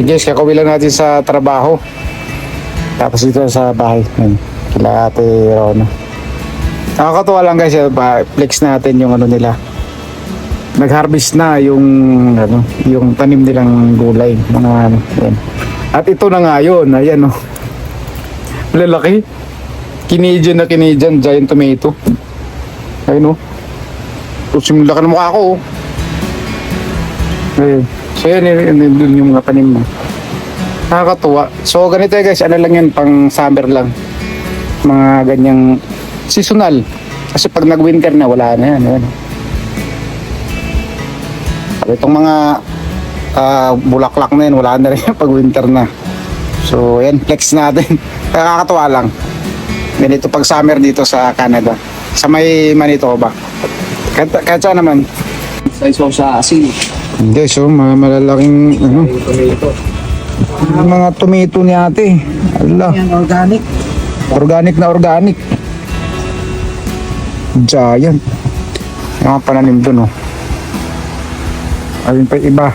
Okay guys, kakauwi lang natin sa trabaho. Tapos dito sa bahay. Ayun, kila Ate Rona. Nakakatuwa lang guys, flex natin yung ano nila. Nag-harvest na yung ano, yung tanim nilang gulay, mga ano, yan. At ito na nga yun, ayan oh. Malalaki. Canadian na Canadian giant tomato. Ayun oh. Tapos yung laki ng mukha ko oh. Ayun. So yan yung mga tanim mo. Nakakatuwa. So ganito guys, ano lang yan, pang summer lang. Mga ganyang seasonal. Kasi pag nag-winter na, wala na yan. Ayan. Itong mga bulaklak na yun, wala na rin pag winter na. So yan, flex natin. Nakakatuwa lang. Ganito pag summer dito sa Canada. Sa may Manitoba. Kahit saan naman. Sa iso sa asin. Hindi, so malalaking ano, yung mga tomato ni ate. Allah. Yan, organic. Organic na organic. Giant. Yung mga pananim dun oh. Ayun pa yung iba.